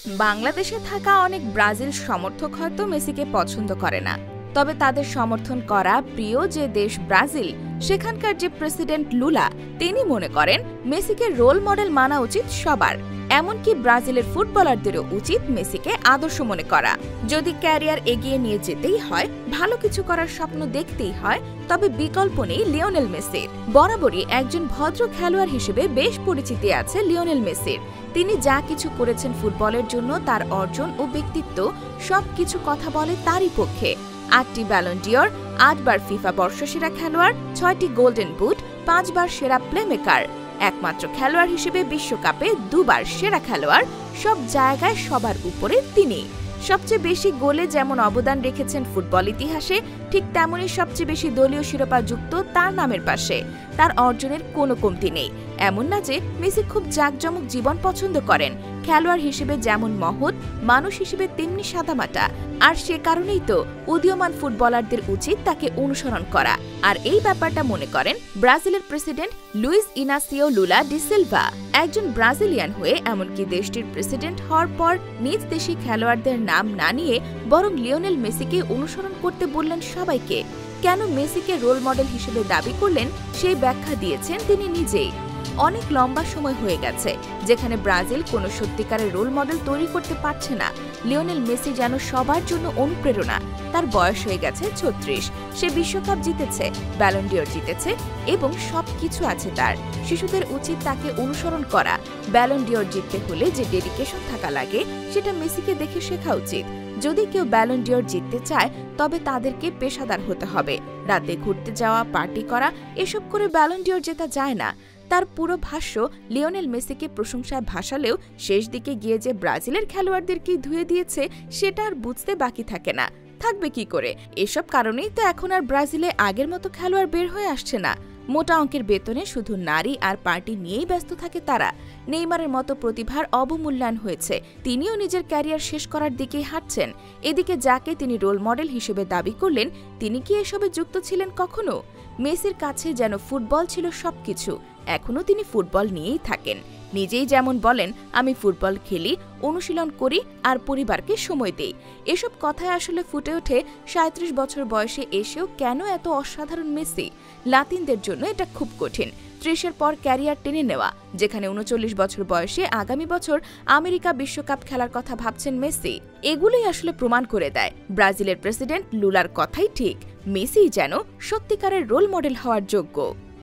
বাংলাদেশে থাকা অনেক ব্রাজিল সমর্থক হয়তো মেসিকে পছন্দ করে না, তবে তাদের সমর্থন করা প্রিয় যে দেশ ব্রাজিল, সেখানকার যে প্রেসিডেন্ট লুলা, তিনি মনে করেন মেসিকে রোল মডেল মানা উচিত সবার। এমনকি ব্রাজিলের ফুটবলারদেরও উচিত মেসিকে আদর্শ মনে করা। যদি ক্যারিয়ার এগিয়ে নিয়ে যেতেই হয়, ভালো কিছু করার স্বপ্ন দেখতেই হয়, তবে বিকল্প নেই লিওনেল মেসির। বরাবরই একজন ভদ্র খেলোয়াড় হিসেবে বেশ পরিচিতি আছে লিওনেল মেসির। তিনি যা কিছু করেছেন ফুটবলের জন্য, তার অর্জন ও ব্যক্তিত্ব সবকিছু কথা বলে তারই পক্ষে। ৮টি ব্যালন ডিওর, ৮ বার ফিফা বর্ষসেরা খেলোয়াড়, 6টি গোল্ডেন বুট, 5 বার সেরা প্লেমেকার, একমাত্র খেলোয়াড় হিসেবে বিশ্বকাপে 2 বার সেরা খেলোয়াড়, সব জায়গায় সবার উপরে তিনি। সবচেয়ে বেশি গোলে যেমন অবদান রেখেছেন ফুটবল ইতিহাসে, ঠিক তেমনই সবচেয়ে বেশি দলীয় শিরোপা যুক্ত তার নামের পাশে। তার অর্জনের কোনো কমতি নেই। এমন না যে মেসি খুব জাঁকজমক জীবন পছন্দ করেন। খেলোয়াড় হিসেবে যেমন মহৎ, মানুষ হিসেবে তেমনি সাদামাটা। আর সে কারণেই তো উদীয়মান ফুটবলারদের উচিত তাকে অনুসরণ করা। আর এই ব্যাপারটা মনে করেন ব্রাজিলের president Luiz Inacio Lula da Silva. একজন ব্রাজিলিয়ান হয়ে এমনকি দেশটির প্রেসিডেন্ট হওয়ার পর নিজ দেশি খেলোয়াড়দের নাম না নিয়ে বরং লিওনেল মেসিকে অনুসরণ করতে বললেন সবাইকে। কেন মেসিকে রোল মডেল হিসেবে দাবি করলেন, সেই ব্যাখ্যা দিয়েছেন তিনি নিজেই। অনেক লম্বা সময় হয়ে গেছে যেখানে ব্রাজিল কোনো সত্যিকারের রোল মডেল তৈরি করতে পারছে না। লিওনেল মেসি যেন সবার জন্য অনুপ্রেরণা। তার বয়স হয়ে গেছে ৩৬। সে বিশ্বকাপ জিতেছে, ব্যালন ডিওর জিতেছে এবং সবকিছু আছে তার। শিশুদের উচিত তাকে অনুসরণ করা। ব্যালন ডিওর জিততে হলে যে ডেডিকেশন থাকা লাগে, সেটা মেসিকে দেখে শেখা উচিত। যদি কেউ ব্যালন ডিওর জিততে চায়, তবে তাদেরকে পেশাদার হতে হবে। রাতে ঘুরতে যাওয়া, পার্টি করা, এসব করে ব্যালন ডিওর জেতা যায় না। তার পুরো ভাষ্য লিওনেল মেসিকে প্রশংসায় ভাসালেও শেষ দিকে গিয়ে যে ব্রাজিলের খেলোয়াড়দেরকে ধুয়ে দিয়েছে, সেটা আর বুঝতে বাকি থাকে না। থাকবে কি করে? এসব কারণেই তো এখন আর ব্রাজিলে আগের মতো খেলোয়াড় বের হয়ে আসছে না। মোটা অঙ্কের বেতনে শুধু নারী আর পার্টি নিয়েই ব্যস্ত থাকে তারা। নেইমারের মতো প্রতিভার অবমূল্যায়ন হয়েছে, তিনিও নিজের ক্যারিয়ার শেষ করার দিকেই হাঁটছেন। এদিকে যাকে তিনি রোল মডেল হিসেবে দাবি করলেন, তিনি কি এসবে যুক্ত ছিলেন কখনো? মেসির কাছে যেন ফুটবল ছিল সবকিছু। এখনও তিনি ফুটবল নিয়েই থাকেন। নিজেই যেমন বলেন, আমি ফুটবল খেলি, অনুশীলন করি আর পরিবারকে সময় দেই। এসব কথায় আসলে ফুটে ওঠে ৩৭ বছর বয়সে এসেও কেন এত অসাধারণ মেসি। লাতিনদের জন্য এটা খুব কঠিন। ৩০-এর পর ক্যারিয়ার টেনে নেওয়া, যেখানে ৩৯ বছর বয়সে আগামী বছর আমেরিকা বিশ্বকাপ খেলার কথা ভাবছেন মেসি। এগুলোই আসলে প্রমাণ করে দেয় ব্রাজিলের প্রেসিডেন্ট লুলার কথাই ঠিক। মেসি যেন সত্যিকারের রোল মডেল হওয়ার যোগ্য।